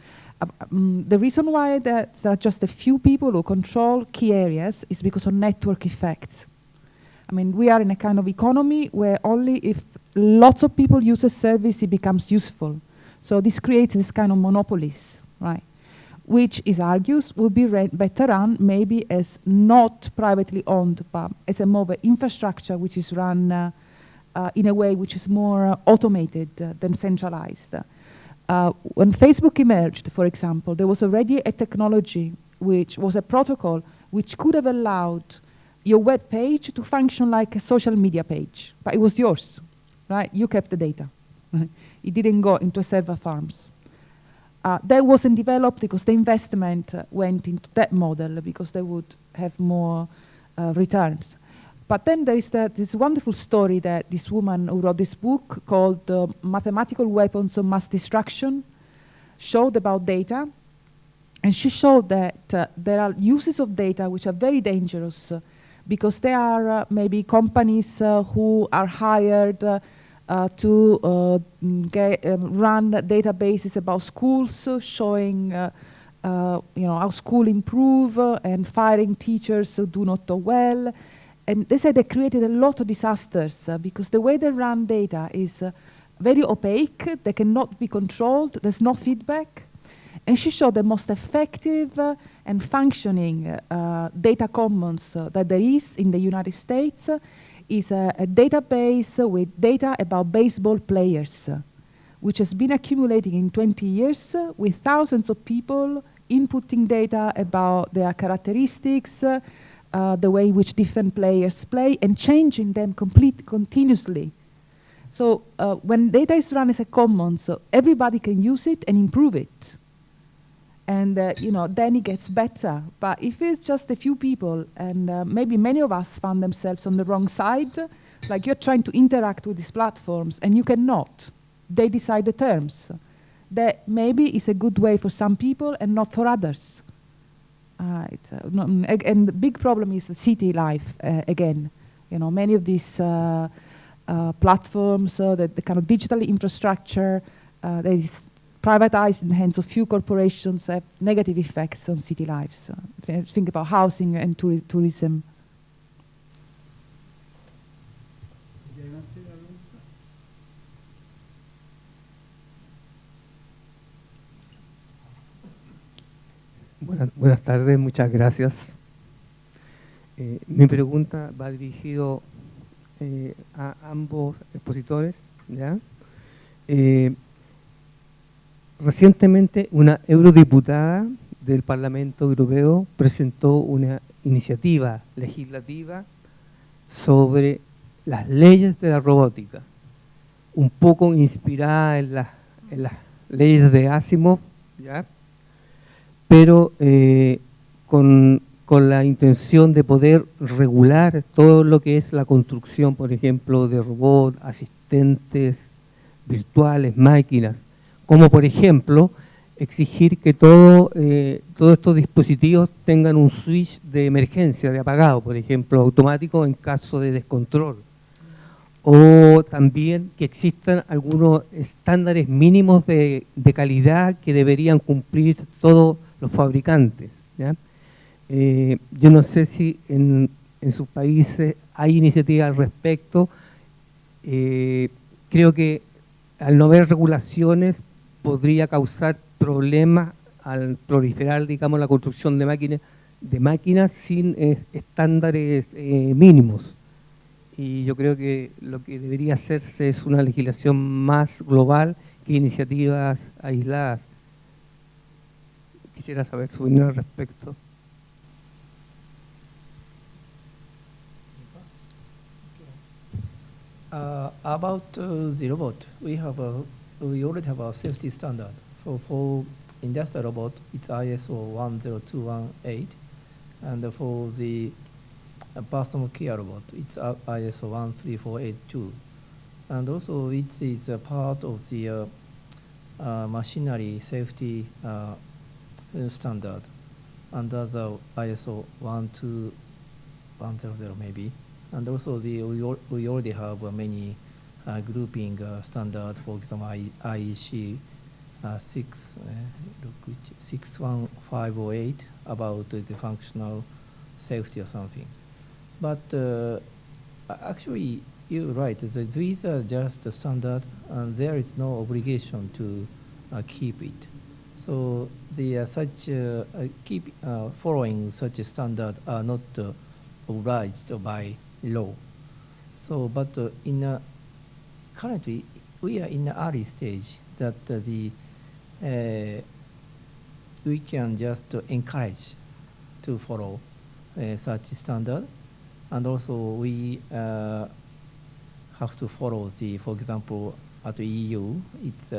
The reason why there are just a few people who control key areas is because of network effects. I mean, we are in a kind of economy where only if lots of people use a service, it becomes useful. So this creates this kind of monopolies, right? Which is argues will be better run maybe as not privately owned, but as a more infrastructure which is run in a way which is more automated than centralized. When Facebook emerged, for example, there was already a technology which was a protocol which could have allowed your web page to function like a social media page, but it was yours, right? You kept the data. Right? It didn't go into server farms. That wasn't developed because the investment went into that model because they would have more returns. But then there is this wonderful story that this woman who wrote this book called Mathematical Weapons of Mass Destruction showed about data. And she showed that there are uses of data which are very dangerous because there are maybe companies who are hired to run databases about schools, showing how school improve and firing teachers who do not do well. And they said they created a lot of disasters because the way they run data is very opaque, they cannot be controlled, there's no feedback. And she showed the most effective and functioning data commons that there is in the United States is a database with data about baseball players, which has been accumulating in 20 years with thousands of people inputting data about their characteristics, the way in which different players play, and changing them continuously. So when data is run as a commons, everybody can use it and improve it. And then it gets better. But if it's just a few people, and maybe many of us found themselves on the wrong side, like you're trying to interact with these platforms and you cannot. They decide the terms. That maybe is a good way for some people and not for others. And the big problem is the city life again. Many of these platforms, the kind of digital infrastructure that is privatized in the hands of few corporations have negative effects on city lives. Think about housing and tourism. Buenas tardes, muchas gracias. Mi pregunta va dirigido a ambos expositores, ¿ya? Recientemente una eurodiputada del Parlamento Europeo presentó una iniciativa legislativa sobre las leyes de la robótica, un poco inspirada en las leyes de Asimov, ¿ya? Pero con la intención de poder regular todo lo que es la construcción, por ejemplo, de robots, asistentes virtuales, máquinas, como por ejemplo exigir que todos estos dispositivos tengan un switch de emergencia, de apagado, por ejemplo, automático en caso de descontrol. O también que existan algunos estándares mínimos de calidad que deberían cumplir todos los fabricantes, ¿ya? Yo no sé si en sus países hay iniciativas al respecto. Creo que al no haber regulaciones podría causar problemas al proliferar, digamos, la construcción de máquinas sin estándares mínimos. Y yo creo que lo que debería hacerse es una legislación más global que iniciativas aisladas. Quisiera saber su opinión al respecto. About the robot, we already have a safety standard. So for industrial robot, it's ISO 10218, and for the personal care robot, it's ISO 13482, and also it is a part of the machinery safety standard under the ISO 12100 maybe. And also we already have many grouping standards, for example, IEC 61508 about the functional safety or something. But actually, you're right, these are just the standard and there is no obligation to keep it. So the following such a standard are not obliged by law. So, but currently we are in the early stage that we can just encourage to follow such standard, and also we have to follow for example, at the EU, it's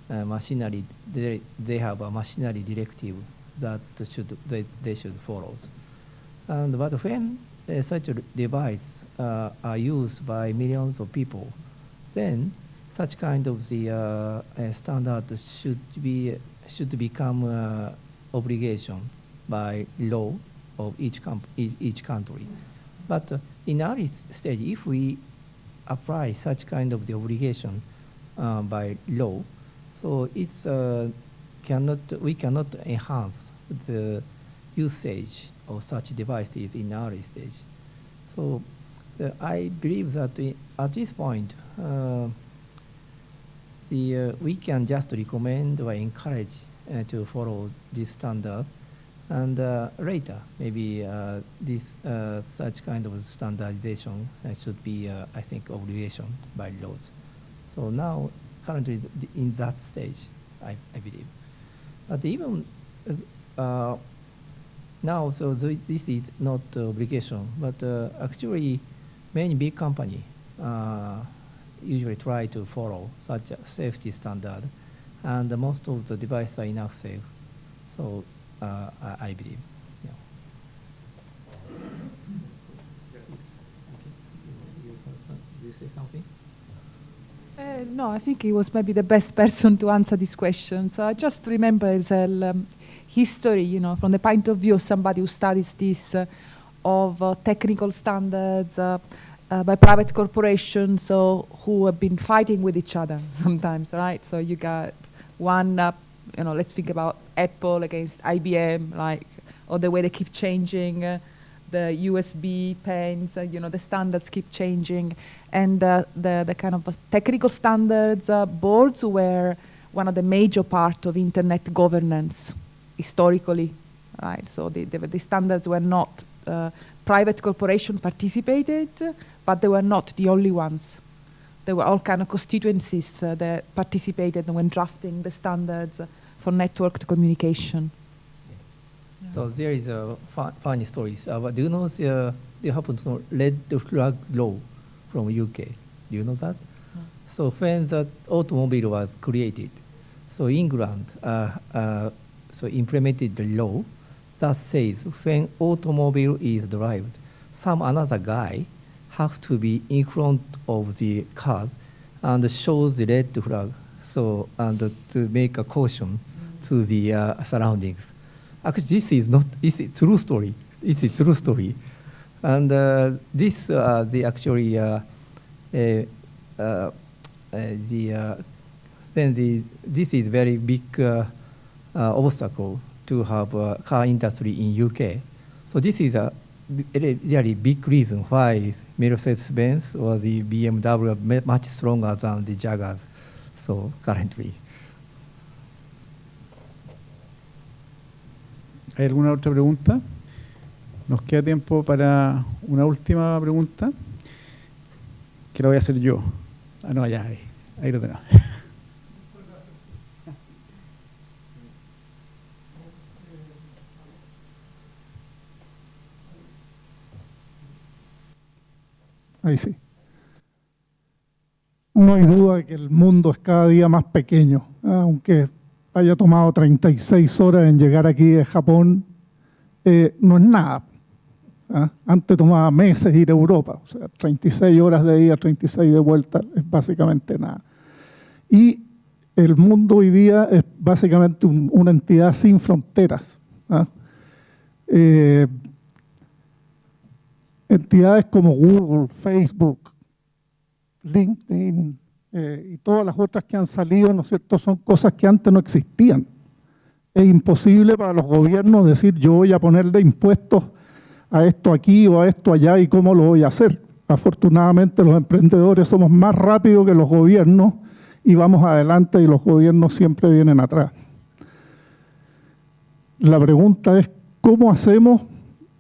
machinery. They have a machinery directive that they should follow. And but when such a device are used by millions of people, then such kind of the standard should become obligation by law of each country. But in early stage, if we apply such kind of the obligation by law, so it's we cannot enhance the usage of such devices in early stage. So I believe that at this point, we can just recommend or encourage to follow this standard. And later, maybe this such kind of standardization should be, I think, obligation by laws. So now, currently, in that stage, I believe. But even now, so this is not obligation, but actually, many big companies usually try to follow such a safety standard, and most of the devices are enough safe. So I believe. Yeah. Do you say something? No, I think he was maybe the best person to answer these questions. I just remember the history, you know, from the point of view of somebody who studies this, of technical standards by private corporations who have been fighting with each other sometimes, right? So you got one, you know, let's think about Apple against IBM, like, or the way they keep changing the USB pens, you know, the standards keep changing. And the kind of technical standards boards were one of the major part of internet governance historically, right? So the standards were not, private corporation participated, but they were not the only ones. There were all kind of constituencies that participated when drafting the standards for networked communication. Yeah. So there is a funny story. Do you know you happen to know red flag law from UK? Do you know that? No. So when the automobile was created, so England so implemented the law that says when automobile is driven, some another guy have to be in front of the cars and shows the red flag, so and to make a caution to the surroundings. Actually, this is not. It's a true story. It's a true story, and this the actually this is very big obstacle to have a car industry in UK. So this is a really big reason why Mercedes-Benz or the BMW are much stronger than the Jaguars. So currently. ¿Hay alguna otra pregunta? Nos queda tiempo para una última pregunta, que la voy a hacer yo. Ah, no, ya, ahí lo tenemos. Ahí sí. No hay duda de que el mundo es cada día más pequeño, aunque haya tomado 36 horas en llegar aquí de Japón, no es nada. Antes tomaba meses ir a Europa, o sea, 36 horas de ida, 36 de vuelta, es básicamente nada. Y el mundo hoy día es básicamente una entidad sin fronteras. Entidades como Google, Facebook, LinkedIn y todas las otras que han salido, ¿no es cierto?, son cosas que antes no existían. Es imposible para los gobiernos decir yo voy a ponerle impuestos a esto aquí o a esto allá y cómo lo voy a hacer. Afortunadamente los emprendedores somos más rápidos que los gobiernos y vamos adelante y los gobiernos siempre vienen atrás. La pregunta es ¿cómo hacemos,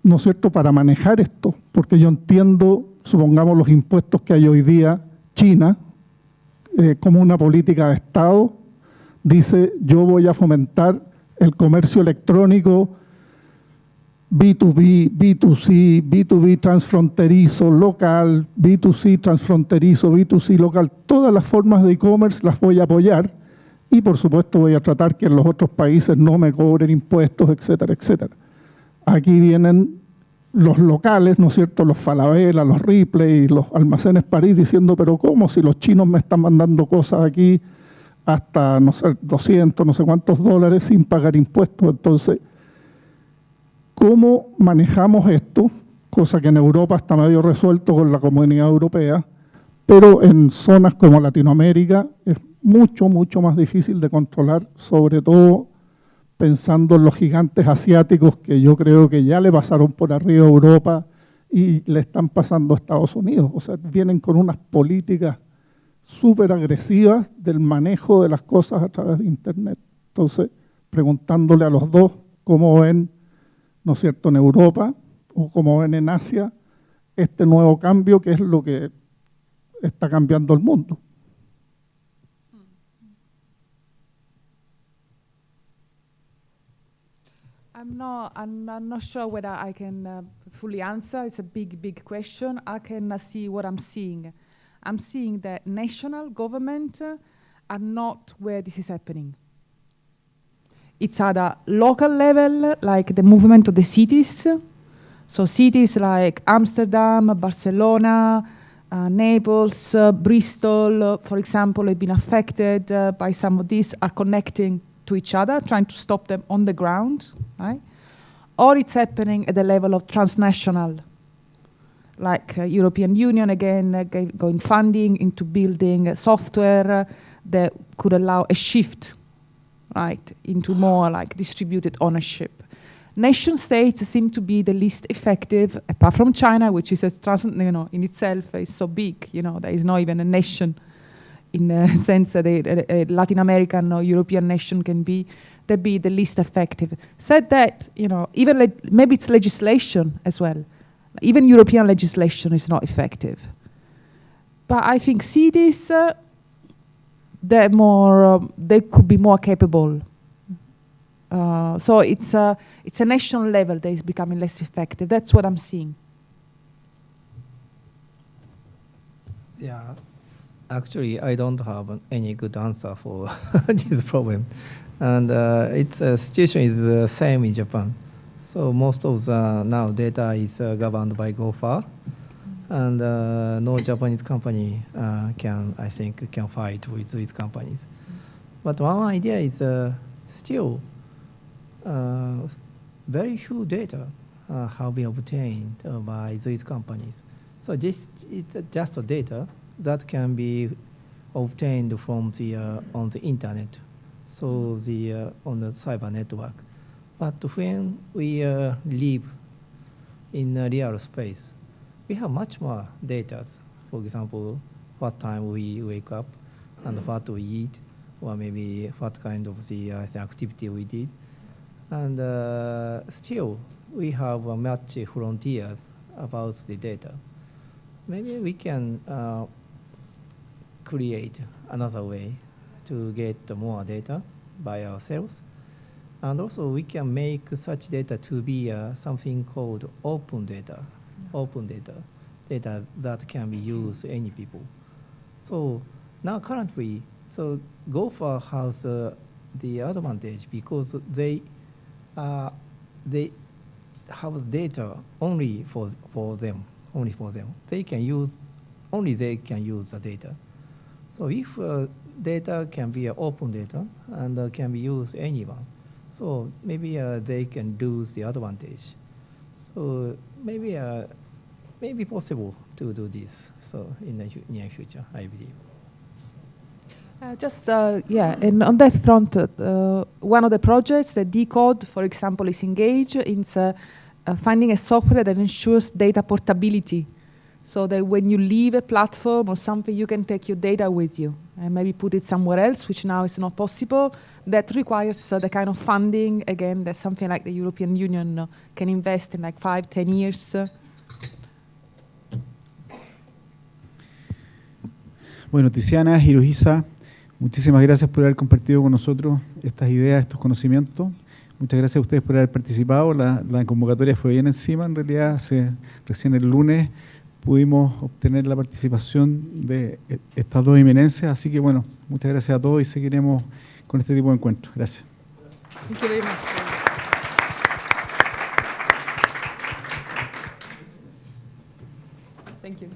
no es cierto, para manejar esto? Porque yo entiendo, supongamos, los impuestos que hay hoy día, China, como una política de Estado, dice yo voy a fomentar el comercio electrónico B2B, B2C, B2B transfronterizo, local, B2C transfronterizo, B2C local, todas las formas de e-commerce las voy a apoyar y por supuesto voy a tratar que en los otros países no me cobren impuestos, etcétera, etcétera. Aquí vienen los locales, ¿no es cierto?, los Falabella, los Ripley, los almacenes París diciendo, pero ¿cómo si los chinos me están mandando cosas aquí hasta, no sé, 200, no sé cuántos dólares sin pagar impuestos? Entonces, ¿cómo manejamos esto? Cosa que en Europa está medio resuelto con la Comunidad Europea, pero en zonas como Latinoamérica es mucho, mucho más difícil de controlar, sobre todo pensando en los gigantes asiáticos que yo creo que ya le pasaron por arriba a Europa y le están pasando a Estados Unidos. O sea, vienen con unas políticas súper agresivas del manejo de las cosas a través de Internet. Entonces, preguntándole a los dos cómo ven, ¿no es cierto?, en Europa o cómo ven en Asia este nuevo cambio que es lo que está cambiando el mundo. I'm not sure whether I can fully answer. It's a big question. I can see what I'm seeing. I'm seeing that national government are not where this is happening. It's at a local level, like the movement of the cities. So cities like Amsterdam, Barcelona, Naples, Bristol, for example, have been affected by some of these, are connecting to each other, trying to stop them on the ground, right? Or it's happening at the level of transnational, like European Union, again, going funding into building software that could allow a shift, right, into more like distributed ownership. Nation states seem to be the least effective, apart from China, which is in itself is so big. There is not even a nation in the sense that a Latin American or European nation can be the least effective. Said that, even maybe it's legislation as well. Even European legislation is not effective. But I think cities, they could be more capable. So it's a national level that is becoming less effective. That's what I'm seeing. Yeah, actually, I don't have any good answer for this problem. And its situation is the same in Japan. So most of the now data is governed by GOFA. And no Japanese company can fight with these companies. But one idea is still very few data have been obtained by these companies. So this is just a data that can be obtained from on the internet, so on the cyber network. But when we live in a real space, we have much more data. For example, what time we wake up and what we eat, or maybe what kind of the activity we did. And still, we have much frontiers about the data. Maybe we can create another way to get more data by ourselves. And also, we can make such data to be something called open data. Open data that can be used any people. So now currently, so GOFA has the advantage because they have data only for them. They can use the data. So if data can be open data and can be used anyone, so maybe they can lose the advantage. So maybe possible to do this. So in the near future, I believe. And on that front, one of the projects, the Decode, for example, is engaged in finding a software that ensures data portability, so that when you leave a platform or something, you can take your data with you and maybe put it somewhere else, which now is not possible. That requires the kind of funding, again, that something like the European Union can invest in like 5-10 years. Bueno, Tiziana, Hirohisa, muchísimas gracias por haber compartido con nosotros estas ideas, estos conocimientos. Muchas gracias a ustedes por haber participado. La convocatoria fue bien encima, en realidad, recién el lunes pudimos obtener la participación de estas dos eminencias, así que bueno, muchas gracias a todos y seguiremos con este tipo de encuentros. Gracias. Thank you very much. Thank you.